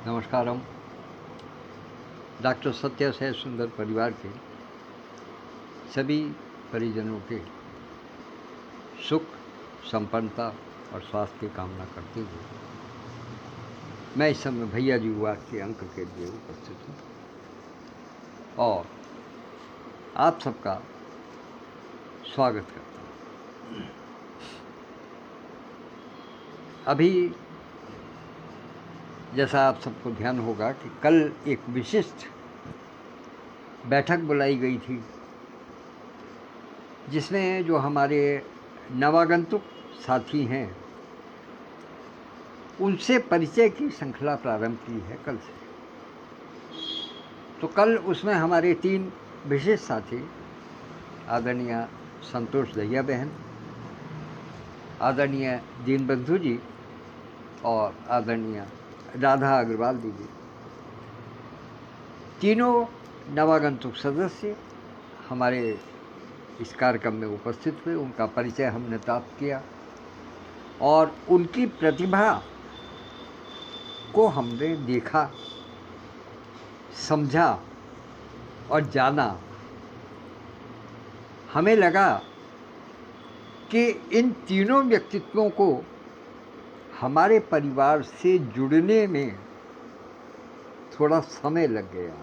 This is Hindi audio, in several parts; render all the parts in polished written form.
नमस्कारम। डॉक्टर सत्य से सुंदर परिवार के सभी परिजनों के सुख, संपन्नता और स्वास्थ्य की कामना करते हुए मैं इस समय भैया जी वास के अंक के लिए उपस्थित हूँ और आप सबका स्वागत करता हूँ। अभी जैसा आप सबको ध्यान होगा कि कल एक विशिष्ट बैठक बुलाई गई थी जिसमें जो हमारे नवागंतुक साथी हैं उनसे परिचय की श्रृंखला प्रारंभ की है कल से। तो कल उसमें हमारे 3 विशेष साथी आदरणीय संतोष दहिया बहन, आदरणीय दीनबंधु जी और आदरणीय राधा अग्रवाल दीदी, तीनों नवागंतुक सदस्य हमारे इस कार्यक्रम में उपस्थित हुए। उनका परिचय हमने प्राप्त किया और उनकी प्रतिभा को हमने देखा, समझा और जाना। हमें लगा कि इन तीनों व्यक्तित्वों को हमारे परिवार से जुड़ने में थोड़ा समय लग गया,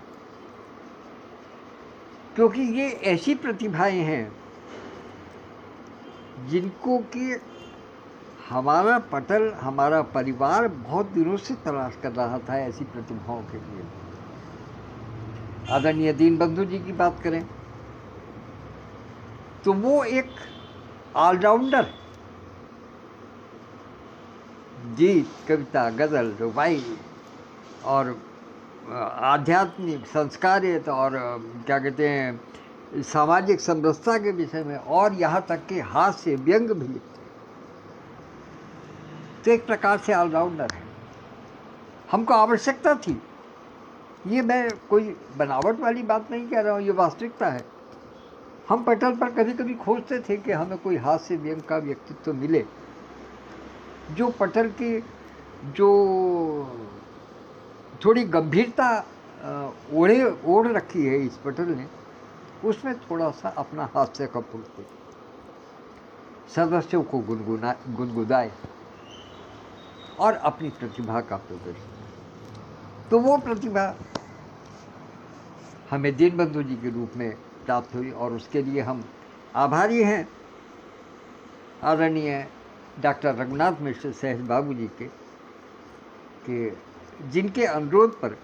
क्योंकि ये ऐसी प्रतिभाएं हैं जिनको कि हमारा पटल, हमारा परिवार बहुत दिनों से तलाश कर रहा था। ऐसी प्रतिभाओं के लिए आदरणीय दीनबंधु जी की बात करें तो वो एक ऑलराउंडर, गीत, कविता, गज़ल, रुबाई और आध्यात्मिक, संस्कारित और क्या कहते हैं सामाजिक समरसता के विषय में, और यहाँ तक कि हास्य, व्यंग भी लिखते। तो एक प्रकार से ऑलराउंडर है। हमको आवश्यकता थी, ये मैं कोई बनावट वाली बात नहीं कह रहा हूँ, ये वास्तविकता है। हम पटल पर कभी कभी खोजते थे कि हमें कोई हास्य व्यंग का व्यक्तित्व मिले जो पटल की जो थोड़ी गंभीरता ओढ़ रखी है इस पटल ने, उसमें थोड़ा सा अपना हास्य का फूल सदस्यों को गुनगुनाए और अपनी प्रतिभा का प्रदर्शन। तो वो प्रतिभा हमें दीनबंधु जी के रूप में प्राप्त हुई और उसके लिए हम आभारी हैं आदरणीय डॉक्टर रघुनाथ मिश्र सहज बाबू जी के जिनके अनुरोध पर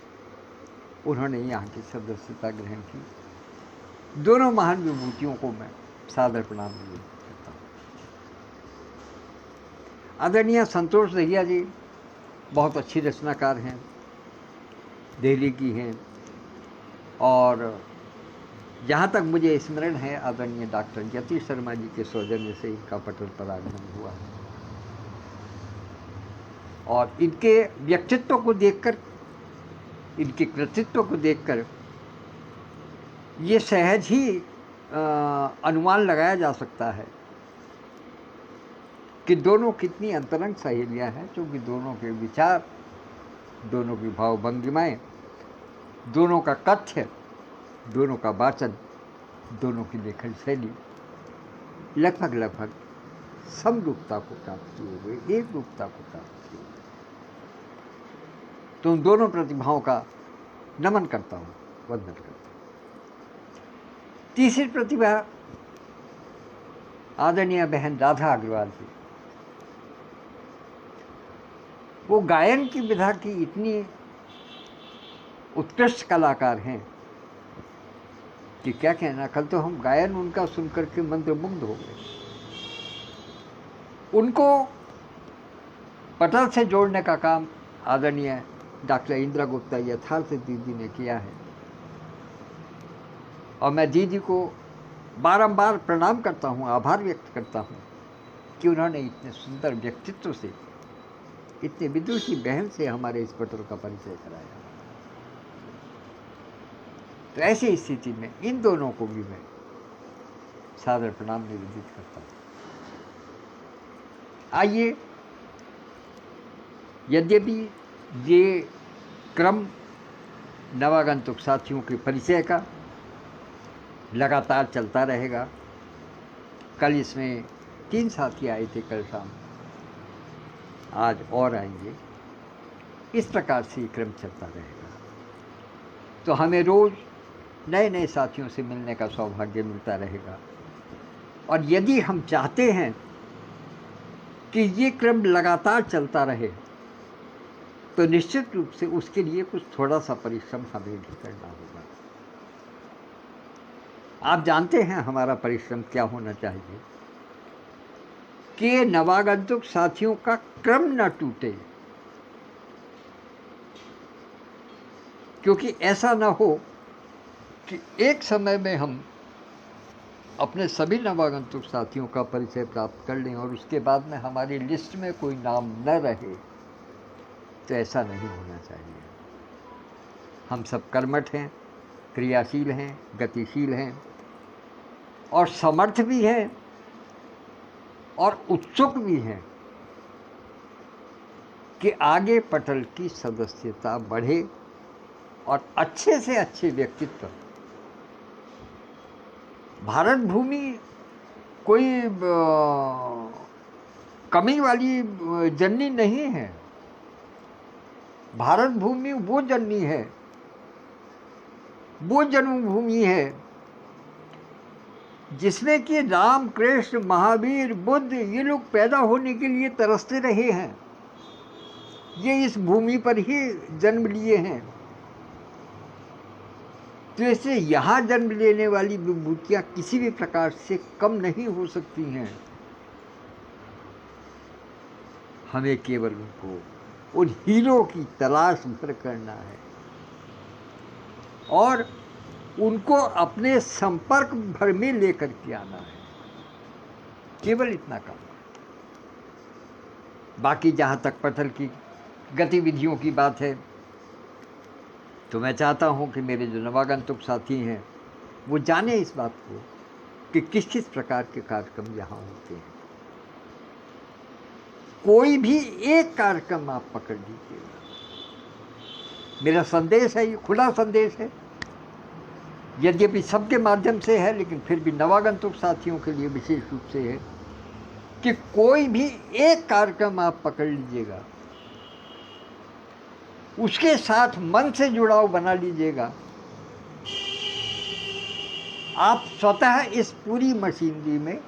उन्होंने यहाँ की सदस्यता ग्रहण की। दोनों महान विभूतियों को मैं सादर प्रणाम करता हूँ। आदरणीय संतोष दहिया जी बहुत अच्छी रचनाकार हैं, दिल्ली की हैं, और जहाँ तक मुझे स्मरण है आदरणीय डॉक्टर यति शर्मा जी के सौजन्य से इनका पटल पर आगमन हुआ है। और इनके व्यक्तित्व को देखकर, इनके कृतित्व को देखकर ये सहज ही अनुमान लगाया जा सकता है कि दोनों कितनी अंतरंग सहेलियां हैं, क्योंकि दोनों के विचार, दोनों की भावभंगिमाएं, दोनों का कथ्य, दोनों का वाचन, दोनों की लेखन शैली लगभग समरूपता को प्राप्त किए हुए, एक रूपता को प्राप्त किए हुए। तो उन दोनों प्रतिभाओं का नमन करता हूँ, वंदन करता हूँ। तीसरी प्रतिभा आदरणीय बहन राधा अग्रवाल जी। वो गायन की विधा की इतनी उत्कृष्ट कलाकार हैं कि क्या कहना। कल तो हम गायन उनका सुनकर के मंत्रमुग्ध हो गए। उनको पटल से जोड़ने का काम आदरणीय डॉक्टर इंदिरा गुप्ता यथार्थ दीदी ने किया है, और मैं दीदी को बारंबार प्रणाम करता हूँ, आभार व्यक्त करता हूँ कि उन्होंने इतने सुंदर व्यक्तित्व से, इतने विदुषी बहन से हमारे इस पटल का परिचय कराया। तो ऐसी स्थिति में इन दोनों को भी मैं सादर प्रणाम निवेदित करता हूँ। आइए, यद्यपि ये क्रम नवागंतुक साथियों के परिचय का लगातार चलता रहेगा। कल इसमें 3 साथी आए थे कल शाम, आज और आएंगे। इस प्रकार से क्रम चलता रहेगा। तो हमें रोज़ नए नए साथियों से मिलने का सौभाग्य मिलता रहेगा। और यदि हम चाहते हैं कि ये क्रम लगातार चलता रहे, तो निश्चित रूप से उसके लिए कुछ थोड़ा सा परिश्रम हमें भी करना होगा। आप जानते हैं हमारा परिश्रम क्या होना चाहिए कि नवागंतुक साथियों का क्रम न टूटे, क्योंकि ऐसा न हो कि एक समय में हम अपने सभी नवागंतुक साथियों का परिचय प्राप्त कर लें और उसके बाद में हमारी लिस्ट में कोई नाम न रहे। तो ऐसा नहीं होना चाहिए। हम सब कर्मठ हैं, क्रियाशील हैं, गतिशील हैं और समर्थ भी हैं और उत्सुक भी हैं कि आगे पटल की सदस्यता बढ़े और अच्छे से अच्छे व्यक्तित्व। भारत भूमि कोई कमी वाली जननी नहीं है। भारत भूमि वो जननी है, वो जन्मभूमि है जिसमें कि राम, कृष्ण, महावीर, बुद्ध ये लोग पैदा होने के लिए तरसते रहे हैं। ये इस भूमि पर ही जन्म लिए हैं। तो ऐसे यहाँ जन्म लेने वाली विभूतियाँ किसी भी प्रकार से कम नहीं हो सकती हैं। हमें केवल उनको, उन हीरो की तलाश भर करना है और उनको अपने संपर्क भर में लेकर के आना है। केवल इतना काम। बाकी जहाँ तक पटल की गतिविधियों की बात है, तो मैं चाहता हूँ कि मेरे जो नवागंतुक साथी हैं वो जाने इस बात को कि किस किस प्रकार के कार्यक्रम यहाँ होते हैं। कोई भी एक कार्यक्रम आप पकड़ लीजिएगा। मेरा संदेश है, ये खुला संदेश है, यद्यपि सबके माध्यम से है, लेकिन फिर भी नवागंतुक साथियों के लिए विशेष रूप से है कि कोई भी एक कार्यक्रम आप पकड़ लीजिएगा, उसके साथ मन से जुड़ाव बना लीजिएगा। आप स्वतः इस पूरी मशीनरी में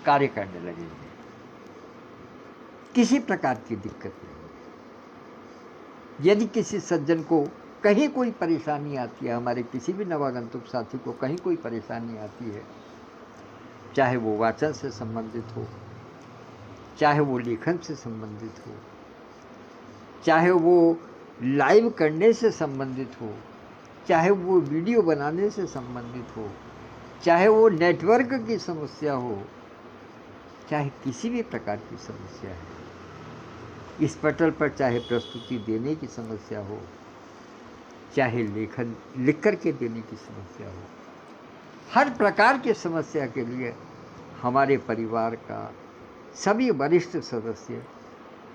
कार्य करने लगेंगे। किसी प्रकार की दिक्कत नहीं। यदि किसी सज्जन को कहीं कोई परेशानी आती है, हमारे किसी भी नवागंतुक साथी को कहीं कोई परेशानी आती है, चाहे वो वाचन से संबंधित हो, चाहे वो लेखन से संबंधित हो, चाहे वो लाइव करने से संबंधित हो, चाहे वो वीडियो बनाने से संबंधित हो, चाहे वो नेटवर्क की समस्या हो, चाहे किसी भी प्रकार की समस्या है, इस पटल पर चाहे प्रस्तुति देने की समस्या हो, चाहे लेखन लिख कर के देने की समस्या हो, हर प्रकार की समस्या के लिए हमारे परिवार का सभी वरिष्ठ सदस्य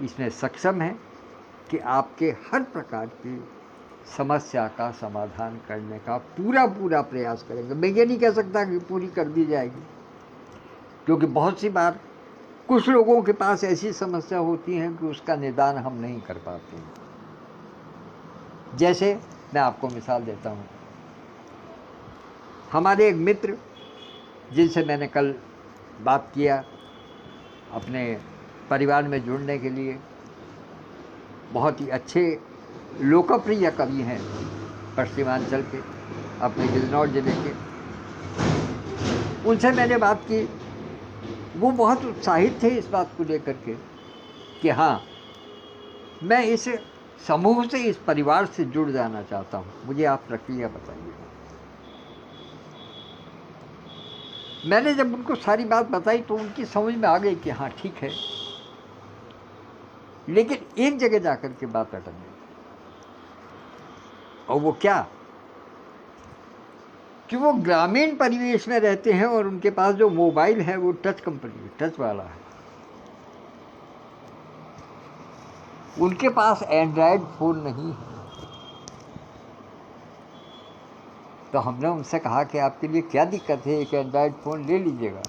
इसमें सक्षम हैं कि आपके हर प्रकार की समस्या का समाधान करने का पूरा प्रयास करेंगे। मैं ये नहीं कह सकता कि पूरी कर दी जाएगी, क्योंकि बहुत सी बार कुछ लोगों के पास ऐसी समस्या होती है कि उसका निदान हम नहीं कर पाते हैं। जैसे मैं आपको मिसाल देता हूँ, हमारे एक मित्र जिनसे मैंने कल बात किया अपने परिवार में जुड़ने के लिए, बहुत ही अच्छे लोकप्रिय कवि हैं पश्चिमांचल के, अपने गिरनौर जिले के। उनसे मैंने बात की, वो बहुत उत्साहित थे इस बात को लेकर के कि हाँ, मैं इस समूह से, इस परिवार से जुड़ जाना चाहता हूँ, मुझे आप प्रक्रिया बताइए। मैंने जब उनको सारी बात बताई तो उनकी समझ में आ गई कि हाँ ठीक है, लेकिन एक जगह जाकर के बात अटक गई। और वो क्या कि वो ग्रामीण परिवेश में रहते हैं और उनके पास जो मोबाइल है वो टच कंपनी, टच वाला है। उनके पास एंड्रॉयड फ़ोन नहीं है। तो हमने उनसे कहा कि आपके लिए क्या दिक्कत है, एक एंड्रॉयड फ़ोन ले लीजिएगा।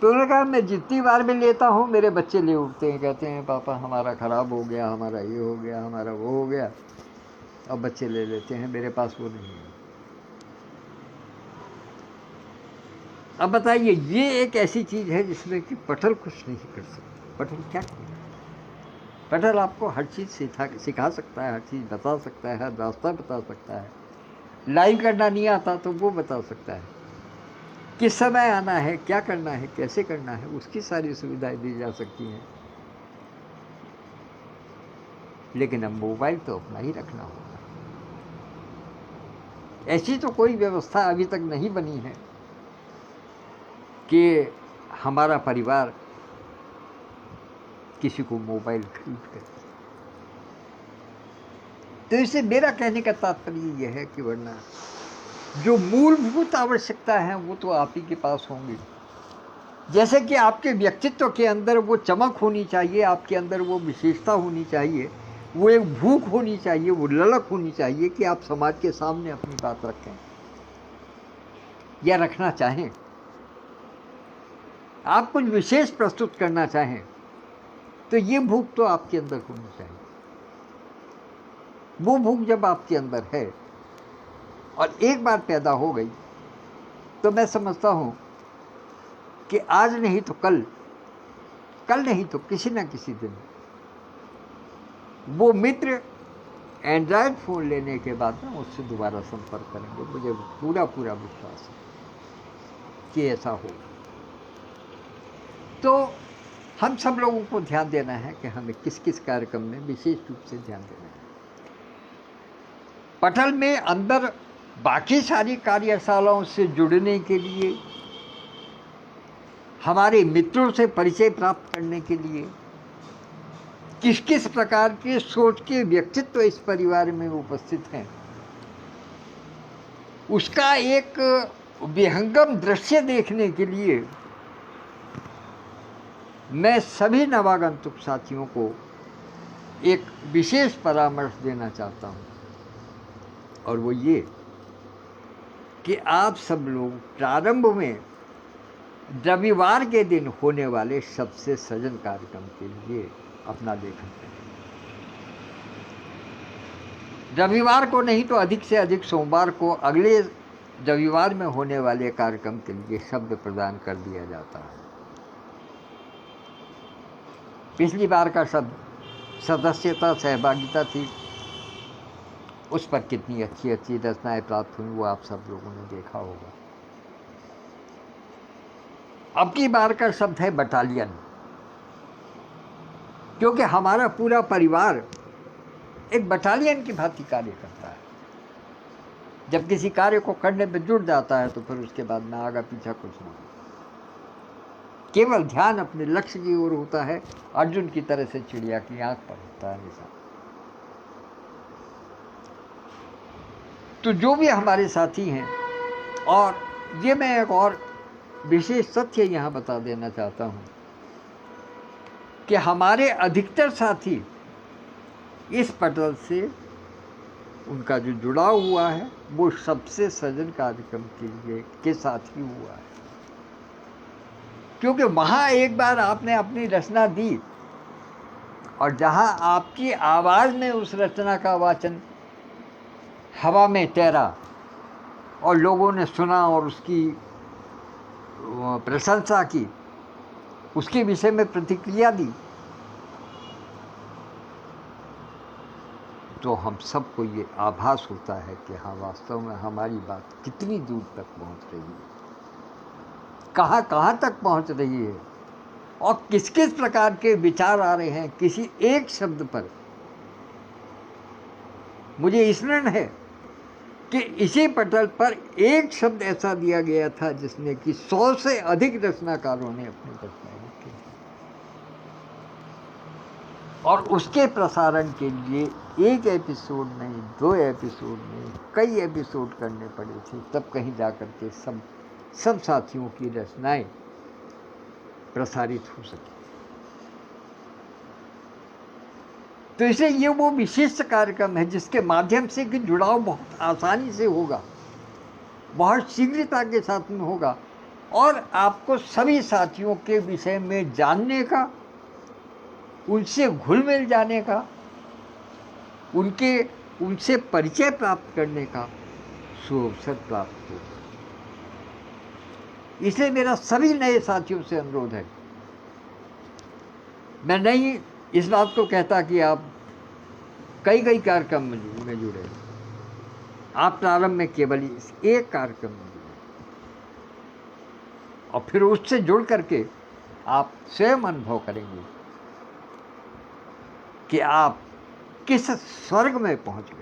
तो उन्होंने कहा मैं जितनी बार भी लेता हूँ मेरे बच्चे ले उठते हैं, कहते हैं पापा हमारा ख़राब हो गया, हमारा ये हो गया, हमारा वो हो गया। अब बच्चे ले लेते हैं, मेरे पास वो नहीं है। अब बताइए, ये एक ऐसी चीज़ है जिसमें कि पटल कुछ नहीं कर सकता। पटल क्या करेगा? पटल आपको हर चीज़ सिखा सकता है, हर चीज़ बता सकता है, हर रास्ता बता सकता है। लाइव करना नहीं आता तो वो बता सकता है, किस समय आना है, क्या करना है, कैसे करना है, उसकी सारी सुविधाएं दी जा सकती हैं। लेकिन अब मोबाइल तो अपना ही रखना होगा। ऐसी तो कोई व्यवस्था अभी तक नहीं बनी है कि हमारा परिवार किसी को मोबाइल खरीद कर। तो इससे मेरा कहने का तात्पर्य यह है कि वरना जो मूलभूत आवश्यकता है वो तो आप ही के पास होंगी। जैसे कि आपके व्यक्तित्व के अंदर वो चमक होनी चाहिए, आपके अंदर वो विशेषता होनी चाहिए, वो एक भूख होनी चाहिए, वो ललक होनी चाहिए कि आप समाज के सामने अपनी बात रखें या रखना चाहें, आप कुछ विशेष प्रस्तुत करना चाहें, तो ये भूख तो आपके अंदर होनी चाहिए। वो भूख जब आपके अंदर है और एक बार पैदा हो गई तो मैं समझता हूँ कि आज नहीं तो कल, कल नहीं तो किसी न किसी दिन वो मित्र एंड्रॉयड फ़ोन लेने के बाद ना उससे दोबारा संपर्क करेंगे। मुझे पूरा पूरा विश्वास है कि ऐसा हो। तो हम सब लोगों को ध्यान देना है कि हमें किस किस कार्यक्रम में विशेष रूप से ध्यान देना है। पटल में अंदर बाकी सारी कार्यशालाओं से जुड़ने के लिए, हमारे मित्रों से परिचय प्राप्त करने के लिए, किस किस प्रकार के सोच के व्यक्तित्व इस परिवार में उपस्थित हैं, उसका एक विहंगम दृश्य देखने के लिए मैं सभी नवागंतुक साथियों को एक विशेष परामर्श देना चाहता हूँ, और वो ये कि आप सब लोग प्रारंभ में रविवार के दिन होने वाले सबसे सजन कार्यक्रम के लिए अपना लेखन करें। रविवार को नहीं तो अधिक से अधिक सोमवार को अगले रविवार में होने वाले कार्यक्रम के लिए शब्द प्रदान कर दिया जाता है। पिछली बार का शब्द सदस्यता, सहभागिता थी, उस पर कितनी अच्छी अच्छी रचनाएं प्राप्त हुई वो आप सब लोगों ने देखा होगा। अब की बार का शब्द है बटालियन, क्योंकि हमारा पूरा परिवार एक बटालियन की भांति कार्य करता है। जब किसी कार्य को करने में जुट जाता है तो फिर उसके बाद में आगा पीछा कुछ नहीं, केवल ध्यान अपने लक्ष्य की ओर होता है। अर्जुन की तरह से चिड़िया की आंख पर होता है निशान। तो जो भी हमारे साथी हैं, और ये मैं एक और विशेष तथ्य यहाँ बता देना चाहता हूँ कि हमारे अधिकतर साथी इस पटल से उनका जो जुड़ाव हुआ है वो सबसे सजन कार्यक्रम के साथ ही हुआ है, क्योंकि वहाँ एक बार आपने अपनी रचना दी और जहाँ आपकी आवाज़ में उस रचना का वाचन हवा में तैरा और लोगों ने सुना और उसकी प्रशंसा की, उसके विषय में प्रतिक्रिया दी, तो हम सबको ये आभास होता है कि हाँ, वास्तव में हमारी बात कितनी दूर तक पहुंच रही है, कहाँ कहाँ तक पहुंच रही है, और किस किस प्रकार के विचार आ रहे हैं किसी एक शब्द पर। मुझे स्मरण है कि इसी पटल पर एक शब्द ऐसा दिया गया था जिसने कि 100 से अधिक रचनाकारों ने अपनी रचनाएं लिखी, और उसके प्रसारण के लिए एक एपिसोड नहीं, 2 एपिसोड नहीं, कई एपिसोड करने पड़े थे, तब कहीं जाकर के सब साथियों की रचनाएं प्रसारित हो सकी। तो इसलिए ये वो विशिष्ट कार्यक्रम है जिसके माध्यम से कि जुड़ाव बहुत आसानी से होगा, बहुत शीघ्रता के साथ में होगा, और आपको सभी साथियों के विषय में जानने का, उनसे घुल मिल जाने का, उनसे परिचय प्राप्त करने का सुअवसर प्राप्त होगा। इसलिए मेरा सभी नए साथियों से अनुरोध है, मैं नहीं इस बात को कहता कि आप कई कार्यक्रम में जुड़े, आप प्रारंभ में केवल इस एक कार्यक्रम में जुड़े और फिर उससे जुड़ करके आप स्वयं अनुभव करेंगे कि आप किस स्वर्ग में पहुंच गए।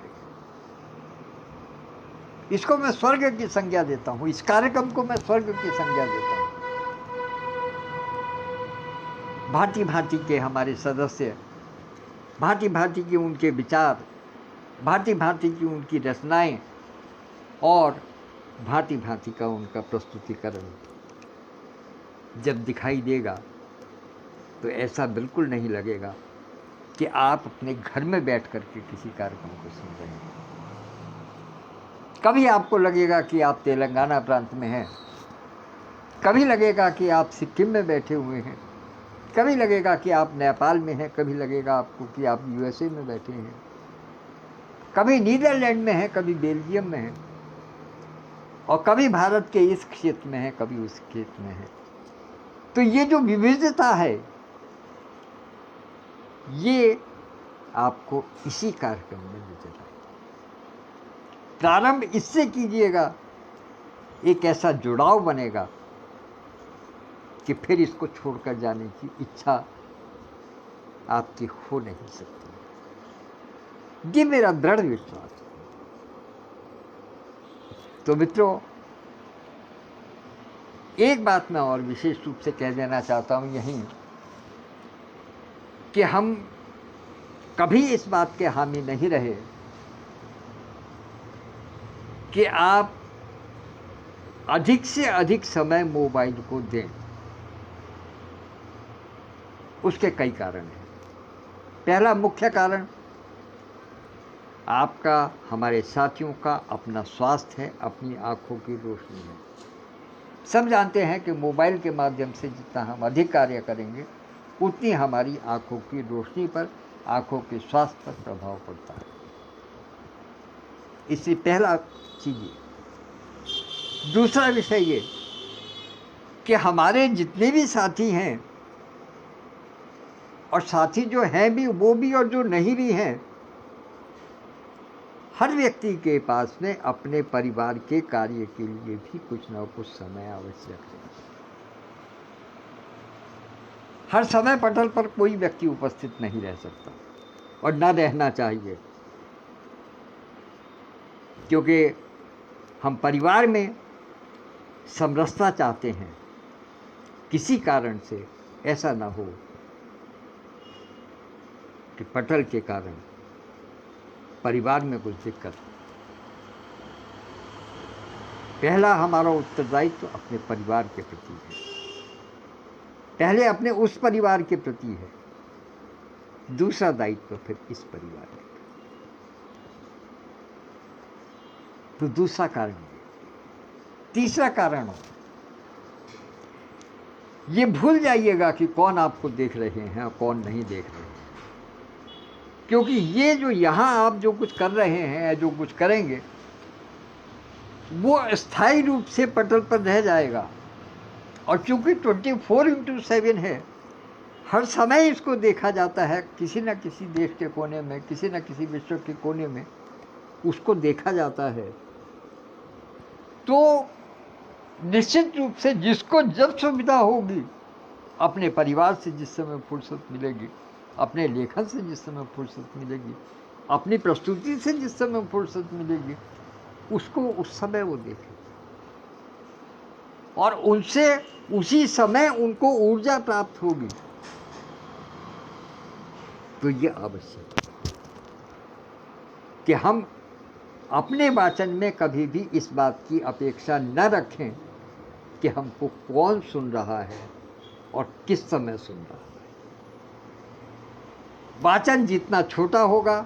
इसको मैं स्वर्ग की संज्ञा देता हूं, इस कार्यक्रम को मैं स्वर्ग की संज्ञा देता हूं। भांति भांति के हमारे सदस्य, भांति भांति के उनके विचार, भांति भांति की उनकी रचनाएं और भांति भांति का उनका प्रस्तुतिकरण जब दिखाई देगा तो ऐसा बिल्कुल नहीं लगेगा कि आप अपने घर में बैठ करके किसी कार्यक्रम को सुन रहे हैं। कभी आपको लगेगा कि आप तेलंगाना प्रांत में हैं, कभी लगेगा कि आप सिक्किम में बैठे हुए हैं, कभी लगेगा कि आप नेपाल में हैं, कभी लगेगा आपको कि आप यूएसए में बैठे हैं, कभी नीदरलैंड में हैं, कभी बेल्जियम में हैं, और कभी भारत के इस क्षेत्र में हैं, कभी उस क्षेत्र में हैं। तो ये जो विविधता है ये आपको इसी कार्यक्रम में नजर आएगी। प्रारंभ इससे कीजिएगा, एक ऐसा जुड़ाव बनेगा कि फिर इसको छोड़कर जाने की इच्छा आपकी हो नहीं सकती। ये मेरा दृढ़ विश्वास है। तो मित्रों, एक बात मैं और विशेष रूप से कह देना चाहता हूं यहीं कि हम कभी इस बात के हामी नहीं रहे कि आप अधिक से अधिक समय मोबाइल को दें। उसके कई कारण हैं। पहला मुख्य कारण आपका, हमारे साथियों का अपना स्वास्थ्य है, अपनी आंखों की रोशनी है। सब जानते हैं कि मोबाइल के माध्यम से जितना हम अधिक कार्य करेंगे उतनी हमारी आंखों की रोशनी पर, आंखों के स्वास्थ्य पर प्रभाव पड़ता है। इसलिए पहला चीज ये। दूसरा विषय ये कि हमारे जितने भी साथी हैं, और साथी जो हैं भी वो भी और जो नहीं भी हैं, हर व्यक्ति के पास में अपने परिवार के कार्य के लिए भी कुछ न कुछ समय आवश्यक है। हर समय पटल पर कोई व्यक्ति उपस्थित नहीं रह सकता और न रहना चाहिए, क्योंकि हम परिवार में समरसता चाहते हैं। किसी कारण से ऐसा ना हो कि पटल के कारण परिवार में कुछ दिक्कत हो। पहला हमारा उत्तरदायित्व अपने परिवार के प्रति है, पहले अपने उस परिवार के प्रति है, दूसरा दायित्व फिर इस परिवार का। तो दूसरा कारण है। तीसरा कारण हो, ये भूल जाइएगा कि कौन आपको देख रहे हैं और कौन नहीं देख रहे हैं, क्योंकि ये जो यहाँ आप जो कुछ कर रहे हैं या जो कुछ करेंगे वो स्थायी रूप से पटल पर रह जाएगा। और चूंकि 24/7 है, हर समय इसको देखा जाता है, किसी न किसी देश के कोने में, किसी न किसी विश्व के कोने में उसको देखा जाता है। तो निश्चित रूप से जिसको जब सुविधा होगी, अपने परिवार से जिस समय फुर्सत मिलेगी, अपने लेखन से जिस समय फुर्सत मिलेगी, अपनी प्रस्तुति से जिस समय फुर्सत मिलेगी, उसको उस समय वो देखे और उनसे उसी समय उनको ऊर्जा प्राप्त होगी। तो ये आवश्यक है कि हम अपने वाचन में कभी भी इस बात की अपेक्षा न रखें कि हमको कौन सुन रहा है और किस समय सुन रहा है। वाचन जितना छोटा होगा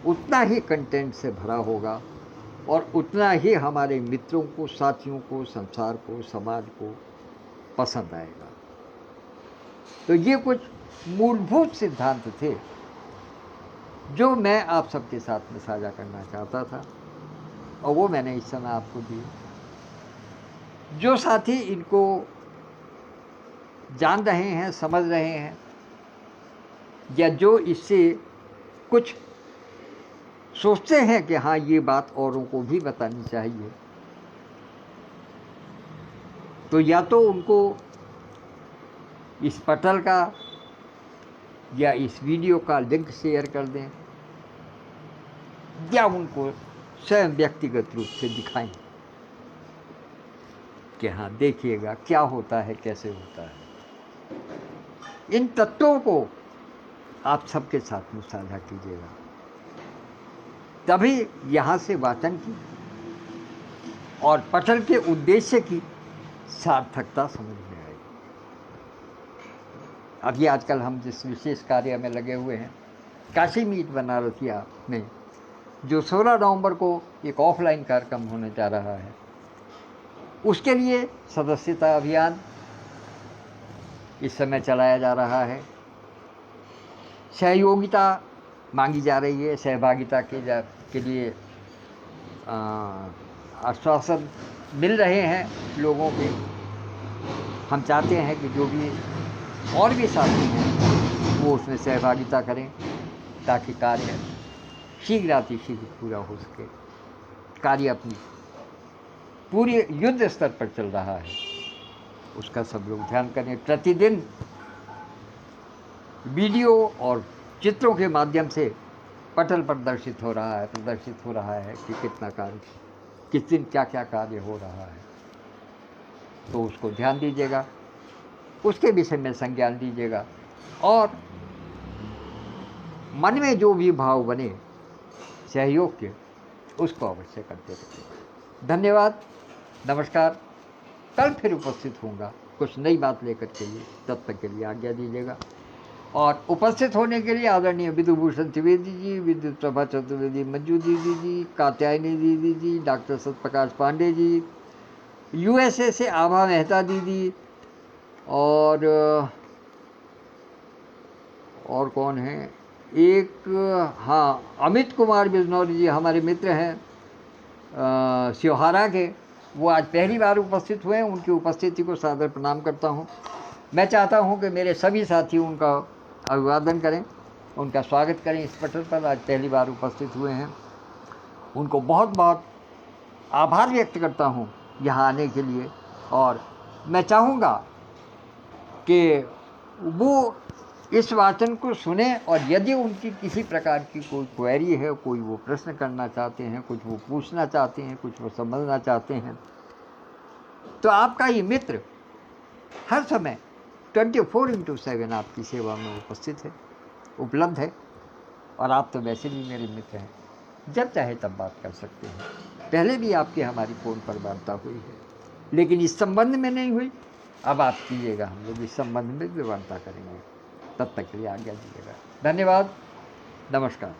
उतना ही कंटेंट से भरा होगा और उतना ही हमारे मित्रों को, साथियों को, संसार को, समाज को पसंद आएगा। तो ये कुछ मूलभूत सिद्धांत थे जो मैं आप सबके साथ में साझा करना चाहता था और वो मैंने इस समय आपको दिए। जो साथी इनको जान रहे हैं, समझ रहे हैं, या जो इससे कुछ सोचते हैं कि हाँ ये बात औरों को भी बतानी चाहिए, तो या तो उनको इस पटल का या इस वीडियो का लिंक शेयर कर दें या उनको स्वयं व्यक्तिगत रूप से दिखाएं कि हाँ देखिएगा क्या होता है, कैसे होता है। इन तत्वों को आप सबके साथ में साझा कीजिएगा, तभी यहाँ से वाचन की और पठन के उद्देश्य की सार्थकता समझ में आएगी। अभी आजकल हम जिस विशेष कार्य में लगे हुए हैं, काशी मीट बनारसिया में जो 16 नवंबर को एक ऑफलाइन कार्यक्रम होने जा रहा है, उसके लिए सदस्यता अभियान इस समय चलाया जा रहा है। सहयोगिता मांगी जा रही है, सहभागिता के लिए आश्वासन मिल रहे हैं लोगों के। हम चाहते हैं कि जो भी और भी साथी हैं वो उसमें सहभागिता करें ताकि कार्य शीघ्रातिशीघ्र पूरा हो सके। कार्य अपनी पूरी युद्ध स्तर पर चल रहा है, उसका सब लोग ध्यान करें। प्रतिदिन वीडियो और चित्रों के माध्यम से पटल प्रदर्शित हो रहा है कि कितना कार्य, किस दिन क्या क्या कार्य हो रहा है, तो उसको ध्यान दीजिएगा, उसके विषय में संज्ञान दीजिएगा और मन में जो भी भाव बने सहयोग के, उसको अवश्य करते रहिए। धन्यवाद, नमस्कार। कल फिर उपस्थित होऊंगा कुछ नई बात लेकर के लिए, तब तक के लिए आज्ञा दीजिएगा। और उपस्थित होने के लिए आदरणीय विधुभूषण त्रिवेदी जी, विद्युत प्रभा चतुर्वेदी, मंजू दीदी जी, कात्यायनी दीदी जी, डॉक्टर सत्यप्रकाश पांडे जी, USA से आभा मेहता दीदी, और कौन है एक, हाँ अमित कुमार बिजनौरी जी हमारे मित्र हैं सियोहारा के, वो आज पहली बार उपस्थित हुए हैं। उनकी उपस्थिति को सादर प्रणाम करता हूँ। मैं चाहता हूँ कि मेरे सभी साथी उनका अभिवादन करें, उनका स्वागत करें इस पटल पर। आज पहली बार उपस्थित हुए हैं, उनको बहुत बहुत आभार व्यक्त करता हूँ यहाँ आने के लिए। और मैं चाहूँगा कि वो इस वाचन को सुने और यदि उनकी किसी प्रकार की कोई क्वेरी है, कोई वो प्रश्न करना चाहते हैं, कुछ वो पूछना चाहते हैं, कुछ वो समझना चाहते हैं, तो आपका ये मित्र हर समय 24/7 आपकी सेवा में उपस्थित है, उपलब्ध है। और आप तो वैसे भी मेरे मित्र हैं, जब चाहे तब बात कर सकते हैं। पहले भी आपकी हमारी फ़ोन पर वार्ता हुई है, लेकिन इस संबंध में नहीं हुई। अब आप कीजिएगा, हम लोग इस संबंध में भी वार्ता करेंगे। तब तक के लिए आज्ञा दीजिएगा। धन्यवाद, नमस्कार।